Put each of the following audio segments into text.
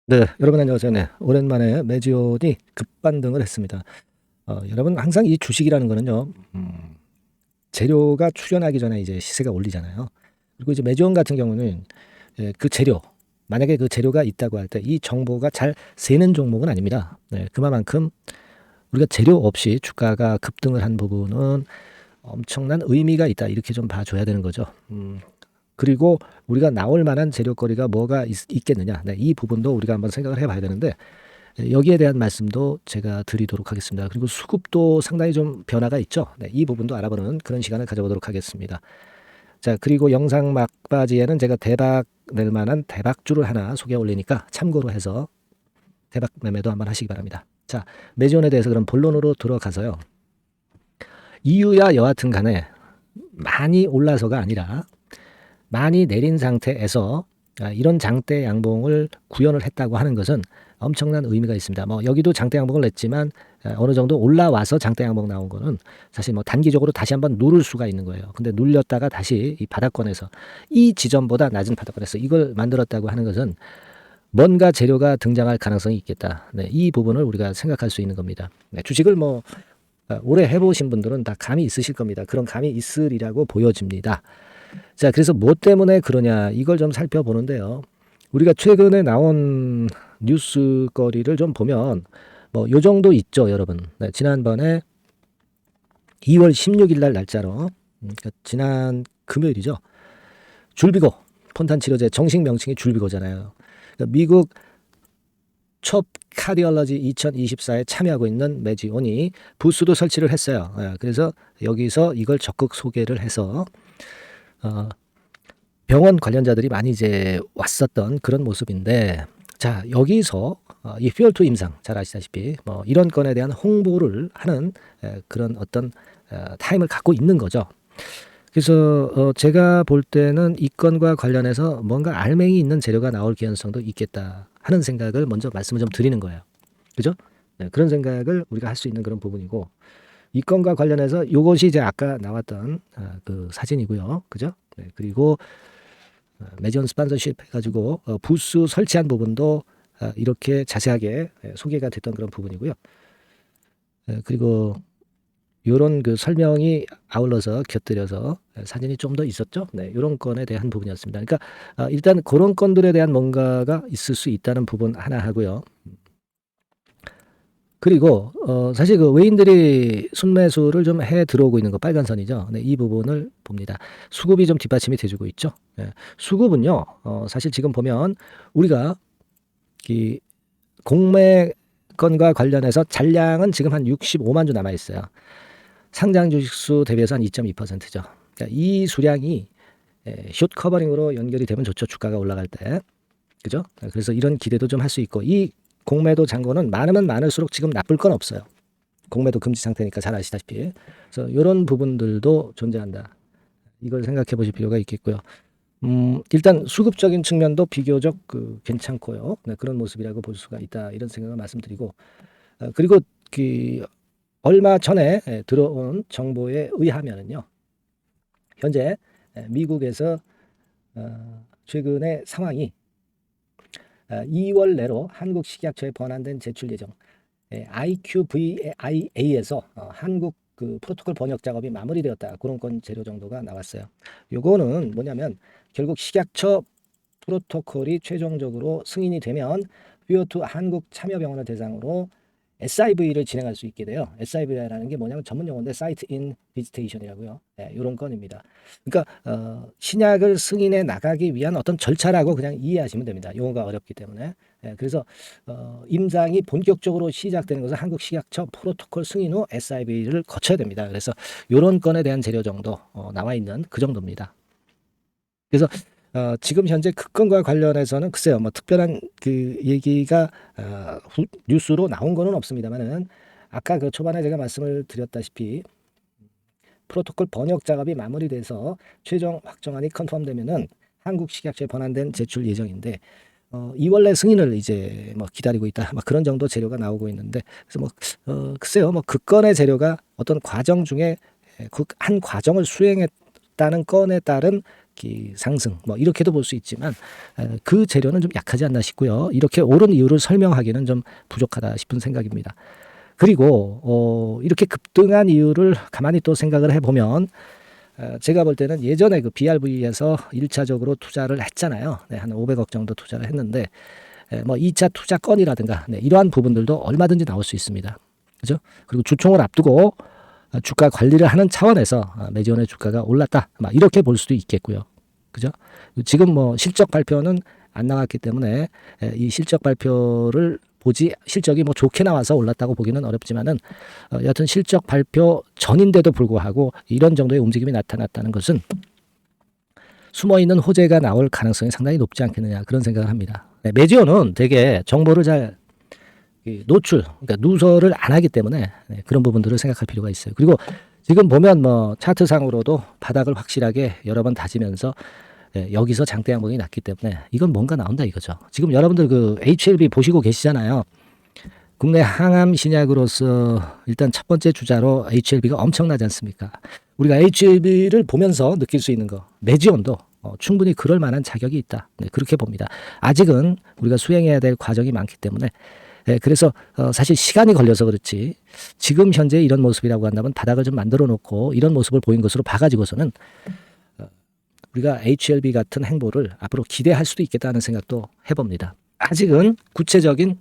네, 여러분 안녕하세요. 네, 오랜만에 메지온이 급반등을 했습니다. 여러분 항상 이 주식이라는 거는요, 재료가 출현하기 전에 이제 시세가 올리잖아요. 그리고 이제 메지온 같은 경우는 그 재료, 만약에 그 재료가 있다고 할 때 이 정보가 잘 새는 종목은 아닙니다. 네, 그만큼 우리가 재료 없이 주가가 급등을 한 부분은 엄청난 의미가 있다. 이렇게 좀 봐줘야 되는 거죠. 그리고 우리가 나올 만한 재료거리가 뭐가 있겠느냐. 네, 이 부분도 우리가 한번 생각을 해봐야 되는데, 여기에 대한 말씀도 제가 드리도록 하겠습니다. 그리고 수급도 상당히 좀 변화가 있죠. 네, 이 부분도 알아보는 그런 시간을 가져보도록 하겠습니다. 자, 그리고 영상 막바지에는 제가 대박 낼 만한 대박주를 하나 소개 올리니까 참고로 해서 대박 매매도 한번 하시기 바랍니다. 자, 메지온에 대해서 그럼 본론으로 들어가서요. 이유야 여하튼 간에 많이 올라서가 아니라 많이 내린 상태에서 이런 장대 양봉을 구현을 했다고 하는 것은 엄청난 의미가 있습니다. 뭐 여기도 장대 양봉을 냈지만 어느 정도 올라와서 장대 양봉 나온 거는 사실 뭐 단기적으로 다시 한번 누를 수가 있는 거예요. 근데 눌렸다가 다시 이 바닥권에서 이 지점보다 낮은 바닥권에서 이걸 만들었다고 하는 것은 뭔가 재료가 등장할 가능성이 있겠다. 네, 이 부분을 우리가 생각할 수 있는 겁니다. 네, 주식을 뭐 오래 해보신 분들은 다 감이 있으실 겁니다. 그런 감이 있으리라고 보여집니다. 자, 그래서 뭐 때문에 그러냐 이걸 좀 살펴보는데요. 우리가 최근에 나온 뉴스거리를 좀 보면 뭐 요 정도 있죠, 여러분. 네, 지난번에 2월 16일 날 날짜로 그러니까 지난 금요일이죠. 줄비고 폰탄 치료제 정식 명칭이 줄비고잖아요. 그러니까 미국 첩 카디올러지 2024에 참여하고 있는 메지온이 부스도 설치를 했어요. 그래서 여기서 이걸 적극 소개를 해서 어, 병원 관련자들이 많이 이제 왔었던 그런 모습인데, 자, 여기서 이 퓨얼2 임상 잘 아시다시피 뭐 이런 건에 대한 홍보를 하는 그런 어떤 타임을 갖고 있는 거죠. 그래서 제가 볼 때는 이 건과 관련해서 뭔가 알맹이 있는 재료가 나올 가능성도 있겠다 하는 생각을 먼저 말씀을 좀 드리는 거예요. 그죠? 네, 그런 생각을 우리가 할 수 있는 그런 부분이고, 이 건과 관련해서 이것이 이제 아까 나왔던 그 사진이고요. 그죠? 네, 그리고 매전 스폰서십 해가지고 부스 설치한 부분도 이렇게 자세하게 소개가 됐던 그런 부분이고요. 그리고 이런 그 설명이 아울러서 곁들여서 사진이 좀 더 있었죠. 네, 이런 건에 대한 부분이었습니다. 그러니까 일단 그런 건들에 대한 뭔가가 있을 수 있다는 부분 하나 하고요. 그리고 사실 그 외인들이 순매수를 좀 해 들어오고 있는 거 빨간 선이죠. 네, 이 부분을 봅니다. 수급이 좀 뒷받침이 돼주고 있죠. 네, 수급은요. 사실 지금 보면 우리가 이 공매건과 관련해서 잔량은 지금 한 65만 주 남아 있어요. 상장 주식수 대비해서 한 2.2%죠. 그러니까 이 수량이 숏 커버링으로 연결이 되면 좋죠. 주가가 올라갈 때. 그죠? 그래서 이런 기대도 좀 할 수 있고, 이 공매도 잔고는 많으면 많을수록 지금 나쁠 건 없어요. 공매도 금지 상태니까 잘 아시다시피. 그래서 이런 부분들도 존재한다. 이걸 생각해 보실 필요가 있겠고요. 일단 수급적인 측면도 비교적 괜찮고요. 네, 그런 모습이라고 볼 수가 있다. 이런 생각을 말씀드리고, 그리고 그 얼마 전에 들어온 정보에 의하면은요, 현재 미국에서 최근의 상황이 2월 내로 한국 식약처에 번안된 제출 예정 IQVIA에서 한국 그 프로토콜 번역 작업이 마무리되었다. 그런 건 재료 정도가 나왔어요. 요거는 뭐냐면 결국 식약처 프로토콜이 최종적으로 승인이 되면 퓨어2 한국 참여병원을 대상으로 SIV를 진행할 수 있게 돼요. SIV라는 게 뭐냐면 전문 용어인데 사이트 인 비지테이션이라고요. 이런 건입니다. 그러니까 신약을 승인해 나가기 위한 어떤 절차라고 그냥 이해하시면 됩니다. 용어가 어렵기 때문에. 그래서 임상이 본격적으로 시작되는 것은 한국 식약처 프로토콜 승인 후 SIV를 거쳐야 됩니다. 그래서 이런 건에 대한 재료 정도 나와 있는 그 정도입니다. 그래서 지금 현재 그 건과 관련해서는 글쎄요, 뭐 특별한 그 얘기가 뉴스로 나온 거는 없습니다만은 아까 그 초반에 제가 말씀을 드렸다시피 프로토콜 번역 작업이 마무리돼서 최종 확정안이 컨펌되면은 한국 식약처에 번안된 제출 예정인데 2월 내 승인을 이제 뭐 기다리고 있다. 막 그런 정도 재료가 나오고 있는데 그래서 뭐 글쎄요, 뭐 그 건의 재료가 어떤 과정 중에 그 한 과정을 수행했다는 건에 따른 주식이 상승 뭐 이렇게도 볼 수 있지만 그 재료는 좀 약하지 않나 싶고요. 이렇게 오른 이유를 설명하기는 좀 부족하다 싶은 생각입니다. 그리고 이렇게 급등한 이유를 가만히 또 생각을 해보면 제가 볼 때는 예전에 그 BRV에서 1차적으로 투자를 했잖아요. 네, 한 500억 정도 투자를 했는데 뭐 2차 투자 건이라든가 네, 이러한 부분들도 얼마든지 나올 수 있습니다. 그죠? 그리고 주총을 앞두고 주가 관리를 하는 차원에서 메지온의 주가가 올랐다. 막 이렇게 볼 수도 있겠고요. 그죠? 지금 뭐 실적 발표는 안 나왔기 때문에 이 실적 발표를 보지 실적이 뭐 좋게 나와서 올랐다고 보기는 어렵지만은 여하튼 실적 발표 전인데도 불구하고 이런 정도의 움직임이 나타났다는 것은 숨어있는 호재가 나올 가능성이 상당히 높지 않겠느냐 그런 생각을 합니다. 네, 메지온은 되게 정보를 잘 노출, 그러니까 누설을 안 하기 때문에 네, 그런 부분들을 생각할 필요가 있어요. 그리고 지금 보면 뭐 차트상으로도 바닥을 확실하게 여러 번 다지면서 여기서 장대 양봉이 났기 때문에 이건 뭔가 나온다 이거죠. 지금 여러분들 그 HLB 보시고 계시잖아요. 국내 항암 신약으로서 일단 첫 번째 주자로 HLB가 엄청나지 않습니까? 우리가 HLB를 보면서 느낄 수 있는 거, 메지온도 충분히 그럴 만한 자격이 있다. 네, 그렇게 봅니다. 아직은 우리가 수행해야 될 과정이 많기 때문에 그래서 사실 시간이 걸려서 그렇지 지금 현재 이런 모습이라고 한다면 바닥을 좀 만들어 놓고 이런 모습을 보인 것으로 봐가지고서는 우리가 HLB 같은 행보를 앞으로 기대할 수도 있겠다는 생각도 해봅니다. 아직은 구체적인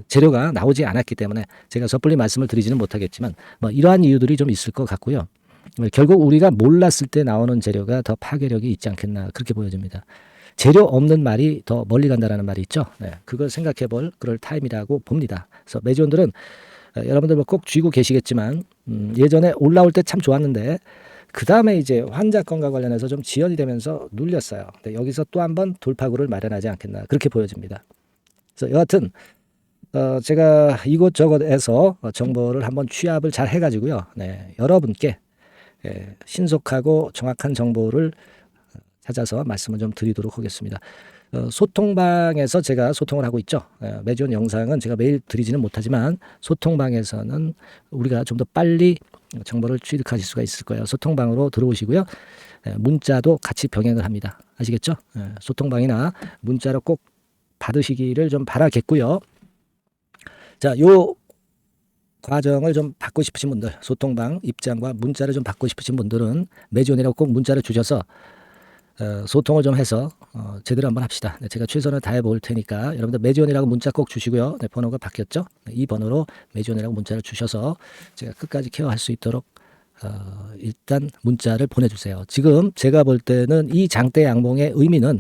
재료가 나오지 않았기 때문에 제가 섣불리 말씀을 드리지는 못하겠지만 뭐 이러한 이유들이 좀 있을 것 같고요. 결국 우리가 몰랐을 때 나오는 재료가 더 파괴력이 있지 않겠나 그렇게 보여집니다. 재료 없는 말이 더 멀리 간다라는 말이 있죠. 네, 그걸 생각해 볼 그럴 타임이라고 봅니다. 그래서 메지온들은 여러분들 꼭 쥐고 계시겠지만 예전에 올라올 때 참 좋았는데 그 다음에 이제 환자 건과 관련해서 좀 지연이 되면서 눌렸어요. 근데 여기서 또 한번 돌파구를 마련하지 않겠나 그렇게 보여집니다. 그래서 여하튼 제가 이곳저곳에서 정보를 한번 취합을 잘 해가지고요. 네, 여러분께 신속하고 정확한 정보를 찾아서 말씀을 좀 드리도록 하겠습니다. 소통방에서 제가 소통을 하고 있죠. 메지온 영상은 제가 매일 드리지는 못하지만 소통방에서는 우리가 좀 더 빨리 정보를 취득하실 수가 있을 거예요. 소통방으로 들어오시고요. 문자도 같이 병행을 합니다. 아시겠죠? 소통방이나 문자로 꼭 받으시기를 좀 바라겠고요. 자, 요 과정을 좀 받고 싶으신 분들, 소통방 입장과 문자를 좀 받고 싶으신 분들은 메지온이라고 꼭 문자를 주셔서 소통을 좀 해서 제대로 한번 합시다. 네, 제가 최선을 다해 볼 테니까 여러분들 메지온이라고 문자 꼭 주시고요. 네, 번호가 바뀌었죠. 네, 이 번호로 메지온이라고 문자를 주셔서 제가 끝까지 케어할 수 있도록 일단 문자를 보내주세요. 지금 제가 볼 때는 이 장대 양봉의 의미는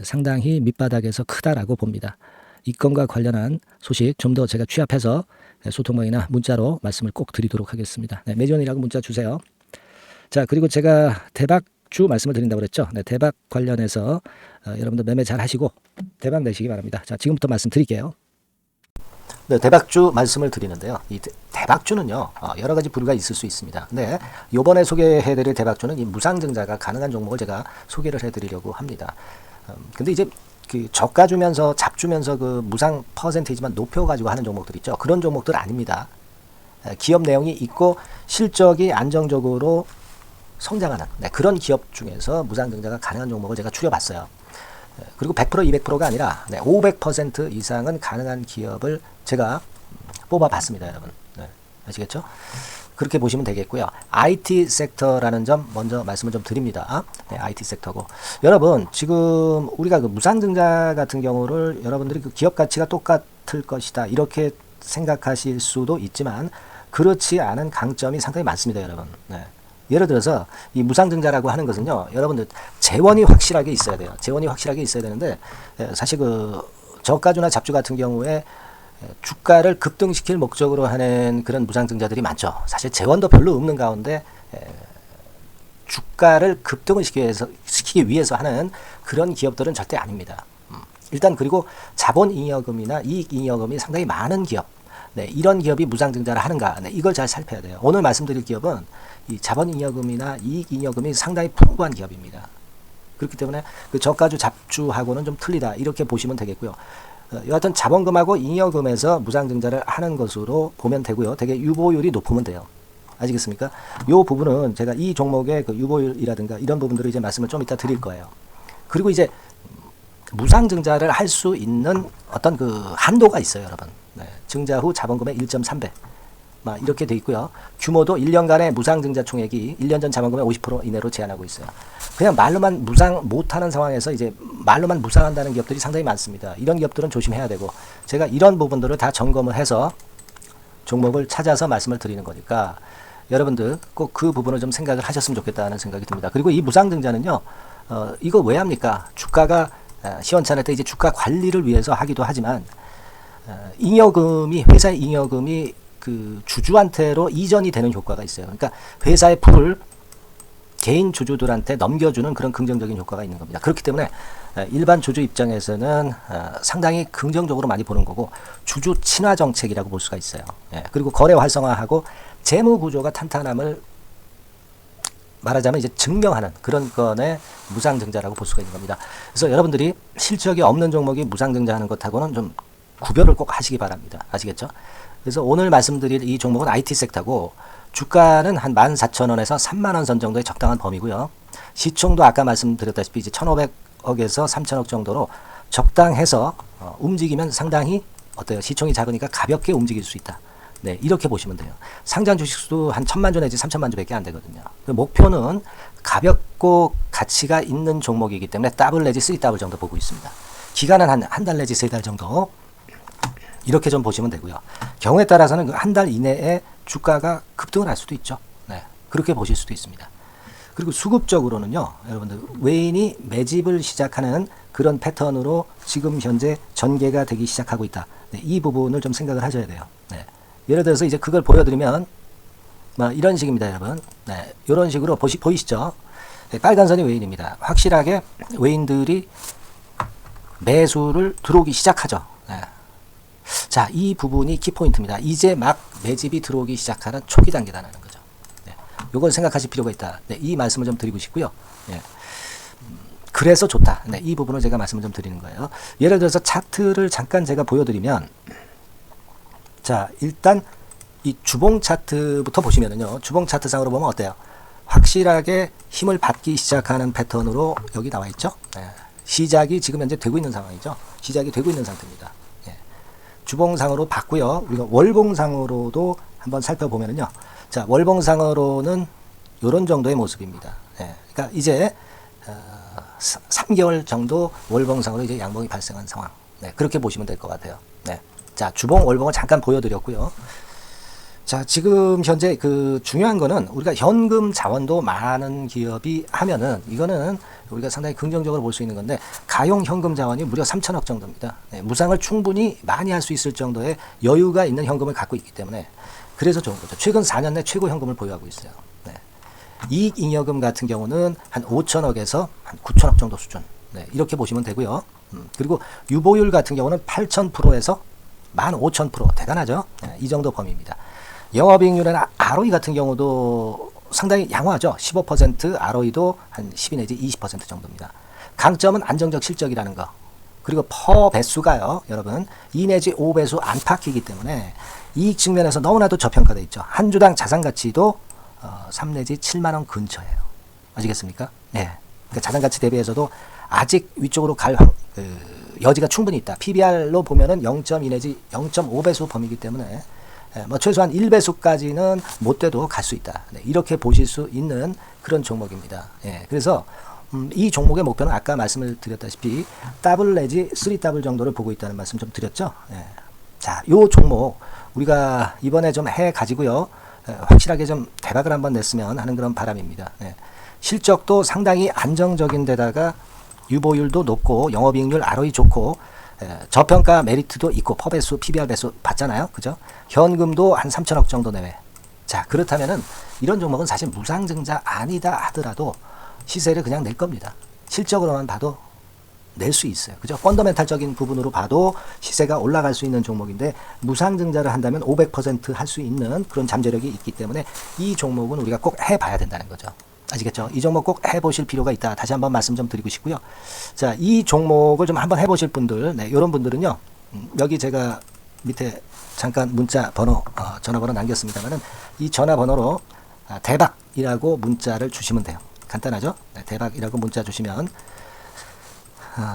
상당히 밑바닥에서 크다라고 봅니다. 이 건과 관련한 소식 좀 더 제가 취합해서 소통방이나 문자로 말씀을 꼭 드리도록 하겠습니다. 네, 메지온이라고 문자 주세요. 자, 그리고 제가 대박주 말씀을 드린다고 그랬죠. 네, 대박 관련해서 여러분들 매매 잘 하시고 대박 내시기 바랍니다. 자, 지금부터 말씀드릴게요. 네, 대박주 말씀을 드리는데요. 이 대박주는요, 여러 가지 부류가 있을 수 있습니다. 근데 요번에 소개해드릴 대박주는 이 무상증자가 가능한 종목을 제가 소개를 해드리려고 합니다. 근데 이제 그 저가 주면서 잡 주면서 그 무상 퍼센테이지만 높여가지고 하는 종목들 있죠. 그런 종목들 아닙니다. 기업 내용이 있고 실적이 안정적으로 성장하는 그런 기업 중에서 무상증자가 가능한 종목을 제가 추려봤어요. 그리고 100% 200%가 아니라 500% 이상은 가능한 기업을 제가 뽑아봤습니다, 여러분. 네, 아시겠죠? 그렇게 보시면 되겠고요. IT 섹터라는 점 먼저 말씀을 좀 드립니다. 네, IT 섹터고 여러분 지금 우리가 그 무상증자 같은 경우를 여러분들이 그 기업 가치가 똑같을 것이다 이렇게 생각하실 수도 있지만 그렇지 않은 강점이 상당히 많습니다, 여러분. 네. 예를 들어서 이 무상증자라고 하는 것은요, 여러분들 재원이 확실하게 있어야 돼요. 재원이 확실하게 있어야 되는데 사실 그 저가주나 잡주 같은 경우에 주가를 급등시킬 목적으로 하는 그런 무상증자들이 많죠. 사실 재원도 별로 없는 가운데 주가를 급등을 시키기 위해서 하는 그런 기업들은 절대 아닙니다. 일단 그리고 자본잉여금이나 이익잉여금이 상당히 많은 기업, 네, 이런 기업이 무상증자를 하는가, 네, 이걸 잘 살펴야 돼요. 오늘 말씀드릴 기업은 이 자본잉여금이나 이익잉여금이 상당히 풍부한 기업입니다. 그렇기 때문에 그 저가주 잡주하고는 좀 틀리다 이렇게 보시면 되겠고요. 여하튼 자본금하고 잉여금에서 무상증자를 하는 것으로 보면 되고요. 되게 유보율이 높으면 돼요. 아시겠습니까? 요 부분은 제가 이 종목의 그 유보율이라든가 이런 부분들을 이제 말씀을 좀 이따 드릴 거예요. 그리고 이제 무상증자를 할 수 있는 어떤 그 한도가 있어요, 여러분. 네. 증자 후 자본금의 1.3배. 이렇게 돼 있고요. 규모도 1년간의 무상증자 총액이 1년 전 자본금의 50% 이내로 제한하고 있어요. 그냥 말로만 무상 못하는 상황에서 이제 말로만 무상한다는 기업들이 상당히 많습니다. 이런 기업들은 조심해야 되고, 제가 이런 부분들을 다 점검을 해서 종목을 찾아서 말씀을 드리는 거니까 여러분들 꼭 그 부분을 좀 생각을 하셨으면 좋겠다는 생각이 듭니다. 그리고 이 무상증자는요, 이거 왜 합니까? 주가가 시원찮을 때 이제 주가 관리를 위해서 하기도 하지만, 잉여금이, 회사의 잉여금이 그 주주한테로 이전이 되는 효과가 있어요. 그러니까 회사의 풀을 개인 주주들한테 넘겨주는 그런 긍정적인 효과가 있는 겁니다. 그렇기 때문에 일반 주주 입장에서는 상당히 긍정적으로 많이 보는 거고, 주주 친화 정책이라고 볼 수가 있어요. 예, 그리고 거래 활성화하고 재무 구조가 탄탄함을 말하자면 이제 증명하는 그런 건의 무상증자라고 볼 수가 있는 겁니다. 그래서 여러분들이 실적이 없는 종목이 무상증자하는 것하고는 좀 구별을 꼭 하시기 바랍니다. 아시겠죠? 그래서 오늘 말씀드릴 이 종목은 IT 섹터고, 주가는 한 14,000원에서 30,000원 선 정도의 적당한 범위고요. 시총도 아까 말씀드렸다시피 이제 1,500억에서 3,000억 정도로 적당해서 움직이면 상당히 어때요? 시총이 작으니까 가볍게 움직일 수 있다. 네, 이렇게 보시면 돼요. 상장 주식수도 한 1,000만 주 내지 3,000만 주밖에 안 되거든요. 목표는 가볍고 가치가 있는 종목이기 때문에 더블 내지 3더블 정도 보고 있습니다. 기간은 한 달 내지 3달 정도. 이렇게 좀 보시면 되고요. 경우에 따라서는 한 달 이내에 주가가 급등을 할 수도 있죠. 네, 그렇게 보실 수도 있습니다. 그리고 수급적으로는요, 여러분들 외인이 매집을 시작하는 그런 패턴으로 지금 현재 전개가 되기 시작하고 있다. 네, 이 부분을 좀 생각을 하셔야 돼요. 네, 예를 들어서 이제 그걸 보여드리면 이런 식입니다, 여러분. 네, 이런 식으로 보이시죠? 네, 빨간 선이 외인입니다. 확실하게 외인들이 매수를 들어오기 시작하죠. 네. 자, 이 부분이 키포인트입니다. 이제 막 매집이 들어오기 시작하는 초기 단계라는 거죠. 네, 이걸 생각하실 필요가 있다. 네, 이 말씀을 좀 드리고 싶고요. 네, 그래서 좋다. 네, 이 부분을 제가 말씀을 좀 드리는 거예요. 예를 들어서 차트를 잠깐 제가 보여드리면, 자, 일단 이 주봉 차트부터 보시면은요, 주봉 차트상으로 보면 어때요? 확실하게 힘을 받기 시작하는 패턴으로 여기 나와 있죠. 네, 시작이 지금 현재 되고 있는 상황이죠. 시작이 되고 있는 상태입니다. 주봉상으로 봤고요. 우리가 월봉상으로도 한번 살펴보면요. 자, 월봉상으로는 이런 정도의 모습입니다. 예, 그러니까 이제 3개월 정도 월봉상으로 이제 양봉이 발생한 상황. 네, 그렇게 보시면 될 것 같아요. 네, 자, 주봉, 월봉을 잠깐 보여드렸고요. 자, 지금 현재 그 중요한 거는 우리가 현금 자원도 많은 기업이 하면은 이거는 우리가 상당히 긍정적으로 볼 수 있는 건데, 가용 현금 자원이 무려 3,000억 정도입니다. 네, 무상을 충분히 많이 할 수 있을 정도의 여유가 있는 현금을 갖고 있기 때문에 그래서 좋은 거죠. 최근 4년 내 최고 현금을 보유하고 있어요. 네. 이익 잉여금 같은 경우는 한 5천억에서 한 9천억 정도 수준. 네, 이렇게 보시면 되고요. 그리고 유보율 같은 경우는 8,000%에서 15,000%. 대단하죠? 네, 이 정도 범위입니다. 영업이익률이나 ROE 같은 경우도 상당히 양호하죠. 15%, ROE도 한 12 내지 20% 정도입니다. 강점은 안정적 실적이라는 거. 그리고 퍼 배수가요, 여러분 2 내지 5배수 안팎이기 때문에 이익 측면에서 너무나도 저평가되어 있죠. 한 주당 자산 가치도 3 내지 7만 원 근처예요. 아시겠습니까? 네. 그러니까 자산 가치 대비해서도 아직 위쪽으로 갈 여지가 충분히 있다. PBR로 보면은 0.2 내지 0.5배수 범위이기 때문에 최소한 1배수까지는 못 돼도 갈 수 있다. 네, 이렇게 보실 수 있는 그런 종목입니다. 예, 그래서 이 종목의 목표는 아까 말씀을 드렸다시피 더블 내지 3더블 정도를 보고 있다는 말씀 좀 드렸죠. 예. 자, 요 종목 우리가 이번에 좀 해 가지고요. 확실하게 좀 대박을 한번 냈으면 하는 그런 바람입니다. 예. 실적도 상당히 안정적인 데다가 유보율도 높고 영업이익률 ROE 좋고 저평가 메리트도 있고 퍼배수, PBR 배수 봤잖아요. 그죠? 현금도 한 3천억 정도 내외. 자, 그렇다면은 이런 종목은 사실 무상증자 아니다 하더라도 시세를 그냥 낼 겁니다. 실적으로만 봐도 낼 수 있어요. 그죠? 펀더멘탈적인 부분으로 봐도 시세가 올라갈 수 있는 종목인데 무상증자를 한다면 500% 할 수 있는 그런 잠재력이 있기 때문에 이 종목은 우리가 꼭 해봐야 된다는 거죠. 아시겠죠? 이 종목 꼭 해보실 필요가 있다. 다시 한번 말씀 좀 드리고 싶고요. 자, 이 종목을 좀 한번 해보실 분들, 네, 이런 분들은요, 여기 제가 밑에 잠깐 문자 번호, 전화번호 남겼습니다만은 이 전화번호로 대박이라고 문자를 주시면 돼요. 간단하죠? 네, 대박이라고 문자 주시면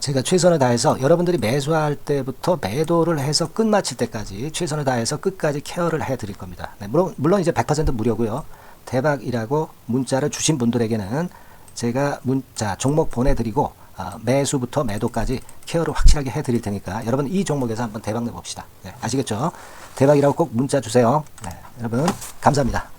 제가 최선을 다해서 여러분들이 매수할 때부터 매도를 해서 끝마칠 때까지 최선을 다해서 끝까지 케어를 해 드릴 겁니다. 네, 물론 이제 100% 무료고요. 대박이라고 문자를 주신 분들에게는 제가 문자 종목 보내드리고 매수부터 매도까지 케어를 확실하게 해 드릴 테니까 여러분 이 종목에서 한번 대박 내봅시다. 네, 아시겠죠? 대박이라고 꼭 문자 주세요. 네, 여러분 감사합니다.